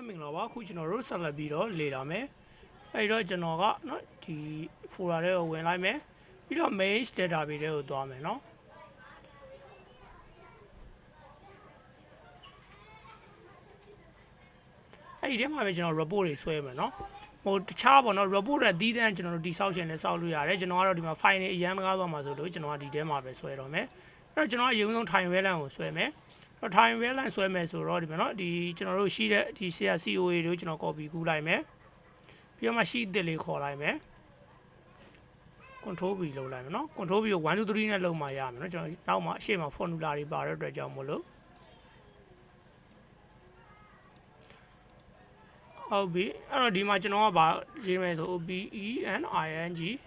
ပဲမင်္ဂလာပါခုကျွန်တော်တို့ဆက်လက်ပြီးတော့လေ့လာမယ်အဲ့တော့ကျွန်တော်ကเนาะဒီ folder တွေကိုဝင်လိုက်မယ်ပြီးတော့ main database တွေကိုသွားမယ်เนาะအဲ့ဒီထဲမှာပဲကျွန်တော် report တွေဆွဲမယ်เนาะဟိုတခြားပေါ့เนาะ report တွေတီးတန်းကျွန်တော်တို့တိစောက်ရှင်နဲ့စောက်လို့ရတယ်ကျွန်တော်ကတော့ဒီမှာ file တွေအရန်ကားသွားမှာဆိုလို့ကျွန်တော်ကဒီထဲမှာပဲဆွဲတော့မယ်အဲ့တော့ကျွန်တော်အရင်ဆုံး time value ကိုဆွဲမယ်time value ဆွဲမယ်ဆိုတော့ဒီမှာเนาะဒီကျွန်တော်တို့ရှိတဲ့ဒီ COA တွေကိုကျွန်တော် copy ကူးလိုက်မယ်ပြီးတော့မှ sheet တစ်လေးခေါ်လိုက်မယ် control V လုပ်လိုက်မယ်เนาะ control V ကို1 2 3နဲ့လုပ်မှရမယ်เนาะကျွန်တော်နောက်မှအရှေ့မှာ formula တွေပါတဲ့အတွက်ကြောင့်မို့လို့ဟုတ်ပြီအဲ့တော့ဒီမှာကျွန်တော်ကဗာရေးမယ်ဆို opening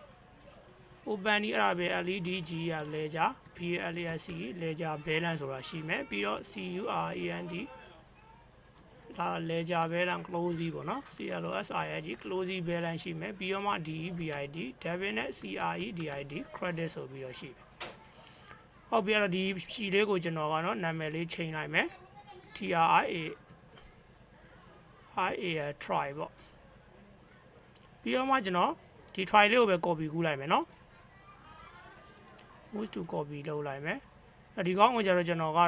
open ဒီအဲ့ဒါပဲ LED ရလဲကြ VLAC လဲကြ balance ဆိုတာရှိမယ်ပြီးတော့ CURAND ဒါလဲကြ balance close ပေါ့နော် CLOSIG close balance ရှိမယ်ပြီးတော့မှ DEBID debit နဲ့ CREDID credit ဆိုပြီးတော့ရှိမယ်ဟုတ်ပြီအဲ့တော့ဒီရှီလေးကိုကျွန်တော်ကတော့နာမည်လေးချိန်လိုက်မယ် TRIA try ပေါ့ပြီးတော့မှကျွန်တော်ဒီ try လေးကိုပဲ copy ကူးလိုက်မယ်နော် move to copy လုပ်လိုက်မယ်ဒီကောင်းကိုကျတော့ကျွန်တော်က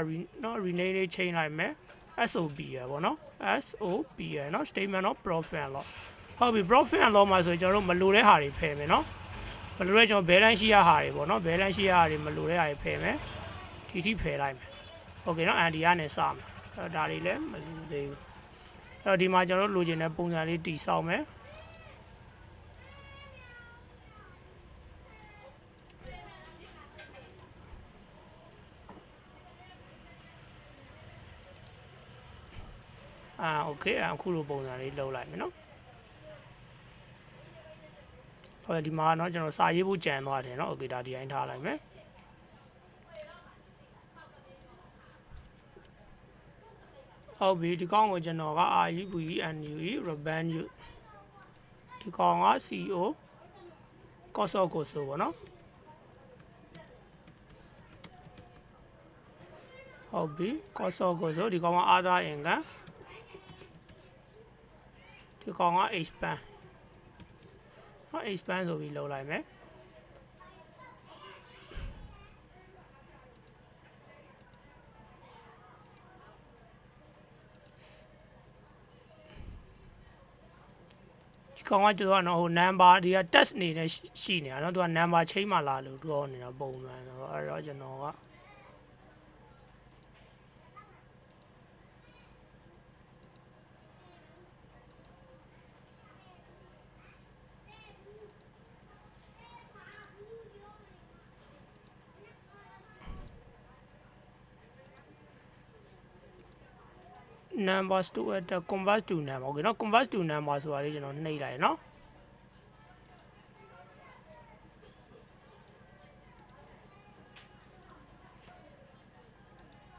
နော် rename လေးချိန်လိုက်မယ် SOP ရပေါ့နော် SOP ရနော် statement of profit and loss ဟုတ်ပြီ profit and loss မှာဆိုကျွန်တော်တို့မလိုတဲ့ဟာတွေဖယ်မယ်နော်မလိုတဲ့ကျွန်တော် balance ရှိရဟာတွေပေါ့နော် balance ရှိရဟာတွေမလိုတဲ့ဟာတွေဖယ်မယ်ဒီထိဖယ်လိုက်မယ် okay နော် anti ကနေစမယ်ဒါတွေလည်းမလိုသေးဘူးအဲ့တော့ဒီမှာကျွန်တော်တို့လိုချင်တဲ့ပုံစံလေးတည်ဆောက်မယ်โอเคအခုလိုပုံစံလေးလုပ်လိုက်မယ်နော်ဟိုဒီမှာเนาะကျွန်တော်စာရေးဖို့ကြံသွားတယ်เนาะโอเคဒါဒီတိုင်းထားလိုက်မယ်ဟုတ်ပြီဒီကောင်ကိုကျွန်တော်က REVNUE revenue ဒီကောင်က CO cost of goods ဆိုပေါ့နော်ဟုတ်ပြီ cost of goods ဆိုဒီကောင်က other incomeဒီကောင်က expand နော် expand ဆိုပြီးလုပ်လိုက်မယ်ဒီကောင်ကကျွန်တော်ကနော်ဟို number ဒီက test နေနဲ့ရှိနေတာနော်သူက number ချိန်မှလာလို့ပြောနေတာပုံမှန်ဆိုတော့အဲ့တော့ကျွန်တော်ကnumbers to at convert to number โอเคเนาะ convert to number ဆိုတာလေးကျွန်တော်နှိပ်လိုက်เนาะ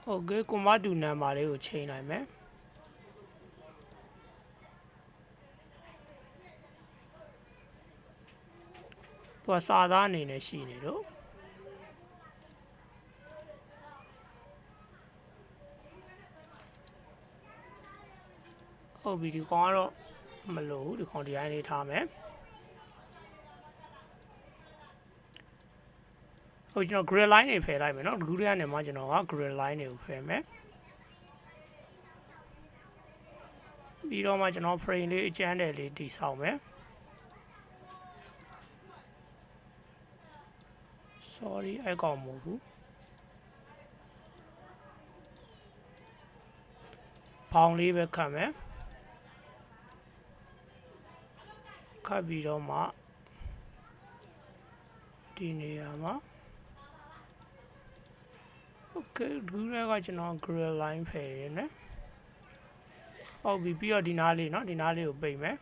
โอเค convert to number လေးကိုချိန်လိုက်မယ်သူကစာသားအနေနဲ့ရှိနေတော့ဟုတ်ပြီဒီကောင်ကတော့မလို့ဒီကောင်ဒီတိုင်းလေးထားမယ်ဟုတ်ကျွန်တော် grid line တွေဖယ်လိုက်မယ်เนาะ grid ကနေမှကျွန်တော်က grid line တွေကိုဖယ်မယ်ပြီးတော့မှကျွန်တော် frame လေးအကျန်းတယ်လေးတည်ဆောက်မယ် sorry အဲ့ကောင်မဟုတ်ဘူးဘောင်လေးပဲခတ်မယ်ခတ်ပြီးတော့မှဒီနေရာမှာ okay ဒီကကျွန်တော် grid line ဖယ်ရနေဟုတ်ပြီပြီးတော့ဒီနားလေးเนาะဒီနားလေးကိုပိတ်မယ်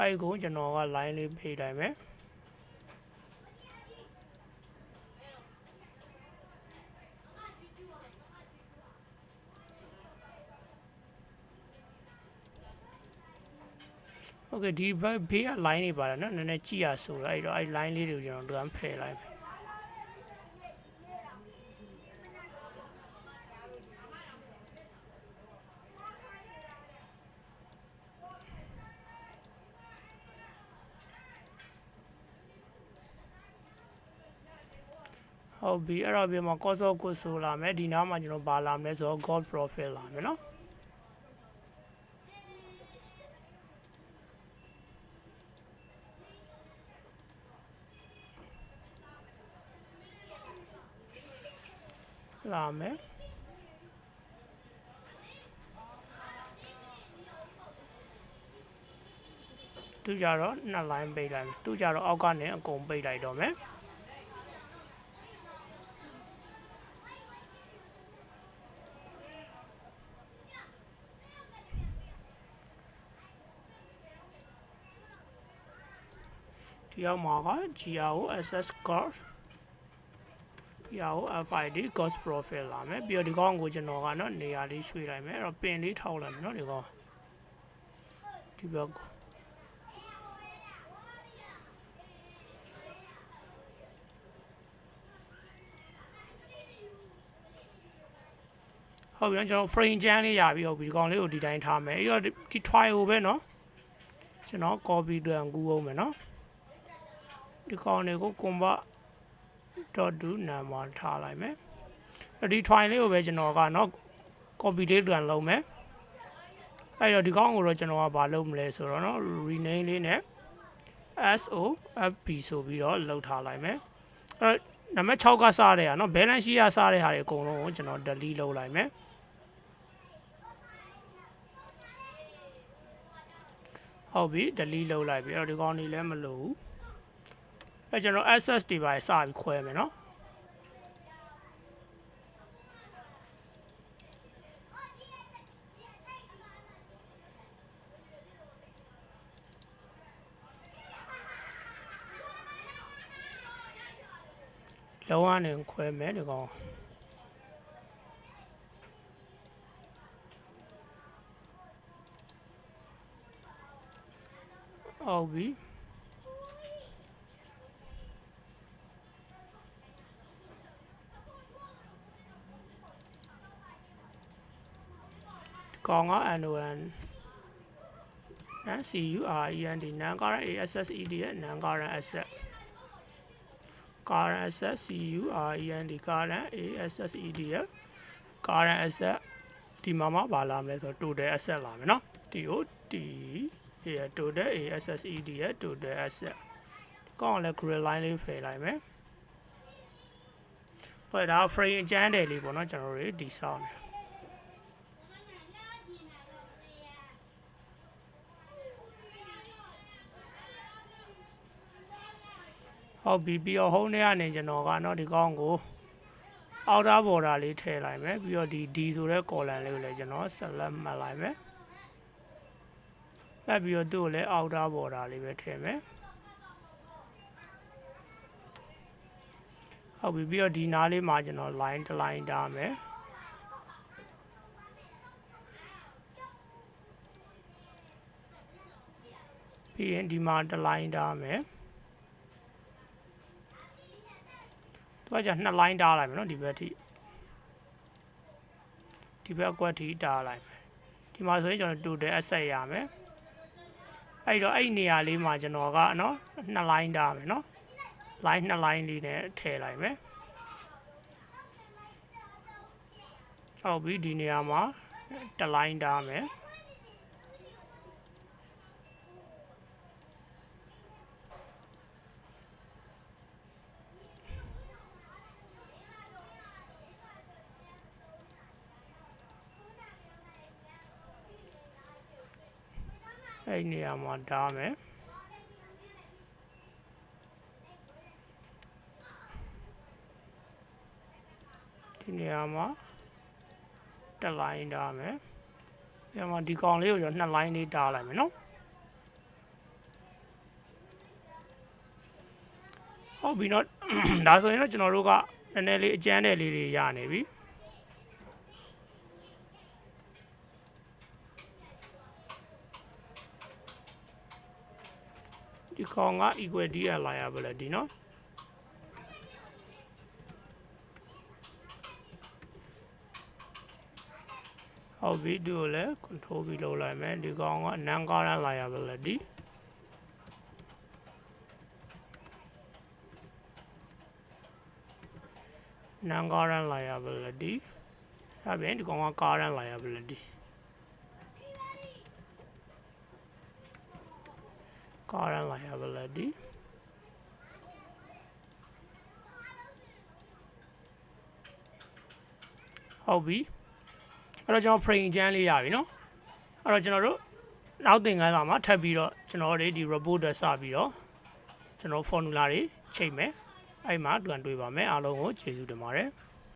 အဲ့ကိုကျွန်တော်က line လေးပေးလိုက်မယ် Okay ဒီဘေးက line တွေပါတယ်နော်နည်းနည်းကြည့်ရဆိုတော့အဲ့တော့အဲ့ line လေးတွေကိုကျွန်တော်တို့ကဖယ်လိုက်မယ်ဟုတ်ပြီအဲ့တော့ပြန်မှာ cost of goods ဆိုလာမယ်ဒီနားမှာကျွန်တော်ပါလာမယ်ဆိုတော့ god profit လာမယ်နော်လာမယ်သူကြတော့နှစ် line ပိတ်လိုက်မယ်သူကြတော့အောက်ကနေအကုန်ပိတ်လိုက်တော့မယ်ဒီအောက်မှာက GRO access cost GRO FID cost profit လာမယ်ပြီးတော့ဒီကောင်ကိုကျွန်တော်ကနော်နေရာလေးရွှေ့လိုက်မယ်အဲ့တော့ပင်လေးထောက်လိုက်မယ်နော်ဒီကောင်ဒီဘက်ဟုတ်ပြီကျွန်တော် frame ချမ်းလေးရပြီဟုတ်ပြီဒီကောင်လေးကိုဒီတိုင်းထားမယ်အဲ့တော့ဒီ trial ကိုပဲเนาะကျွန်တော် copy တွေ့ကူးအောင်မယ်เนาะဒီကောင်လေးကို convert.do number ထားလိုက်မယ်ဒီ trial လေးကိုပဲကျွန်တော်ကเนาะ copy လေးတွေ့လုံးမယ်အဲ့တော့ဒီကောင်ကိုတော့ကျွန်တော်ကဘာလုပ်မလဲဆိုတော့เนาะ rename လေးနဲ့ SOFB ဆိုပြီးတော့လောက်ထားလိုက်မယ်အဲ့နံပါတ်6ကစားတဲ့ဟာเนาะ balance sheet ကစားတဲ့ဟာတွေအကုန်လုံးကိုကျွန်တော် delete လုပ်လိုက်မယ်ဟုတ်ပြီ delete လုပ်လိုက်ပြီအဲ့တော့ဒီကောင်နေလည်းမလို့ဘူးအဲ့ကျွန်တော် access တွေပါစပြီးခွဲမယ်เนาะလုံးဝနဲ့ခွဲမယ်ဒီကောင်ဟုတ်ပြီကောင်က NON CURENT non current ASSED ရဲ့ non current asset current asset CURENT current ASSED ရဲ့ current asset ဒီမှာပါလာမယ်ဆိုတော့ total asset လာမယ်เนาะ TOT ရဲ့ total ASSED ရဲ့ total asset ကောင်းလည်း grid line လေးဖယ်လိုက်မယ်ဟိုဒါ frame အကျန်းတယ်လေးပေါ့เนาะကျွန်တော်တို့ဒီဆောင်းဟုတ်ပြီပြီးတော့ home ထဲကနေကျွန်တော်ကเนาะဒီကောင်းကို outer border လေးထည့်လိုက်မယ်ပြီးတော့ဒီ D ဆိုတဲ့ column လေးကိုလည်းကျွန်တော် select မှတ်လိုက်မယ်အဲ့ပြီးတော့သူ့ကိုလည်း outer border လေးပဲထည့်မယ်ဟုတ်ပြီပြီးတော့ဒီနားလေးမှာကျွန်တော် line တစ် line ထားမယ်ပြီးရင်ဒီမှာတစ် line ထားမယ်သူကじゃနှစ် line ထားလိုက်မယ်เนาะဒီဘက်ထိဒီဘက်အကွက်ထိထားလိုက်မယ်ဒီမှာဆိုရင်ကျွန်တော် total asset ရမယ်အဲ့တော့အဲ့နေရာလေးမှာကျွန်တော်ကเนาะနှစ် line ထားမယ်เนาะ line နှစ် line လေးနဲ့ထည့်လိုက်မယ်ဟုတ်ပြီဒီနေရာမှာတစ် line ထားမယ်အဲ့နေရာမှာထားမယ်ဒီနေရာမှာတစ် line ထားမယ်ပြန်မှာဒီကောင်လေးကိုကျွန်တော်နှစ် line လေးထားလိုက်မယ်နော်ဟုတ်ပြီနော်ဒါဆိုရင်တော့ကျွန်တော်တို့ကနည်းနည်းလေးအကျန်းတယ်လေးတွေရနေပြီ ဒီကောင်က equal DL liability နော်ဟုတ်ပြီဒီကိုလည်း control ပြီးလုပ်လိုက်မယ်ဒီကောင်က non current liability non current liability ဒါပြင်ဒီကောင်က current liability current liability ဟုတ်ပြီအဲ့တော့ကျွန်တော် frame ချမ်းလေးရပြီနော်အဲ့တော့ကျွန်တော်တို့နောက်သင်ခန်းစာမှာထပ်ပြီးတော့ကျွန်တော်တို့ဒီ report တွေစပြီးတော့ကျွန်တော် formula တွေချိန်မယ်အဲ့မှာတွေ့ပါမယ်အားလုံးကိုကျေးဇူးတင်ပါတယ်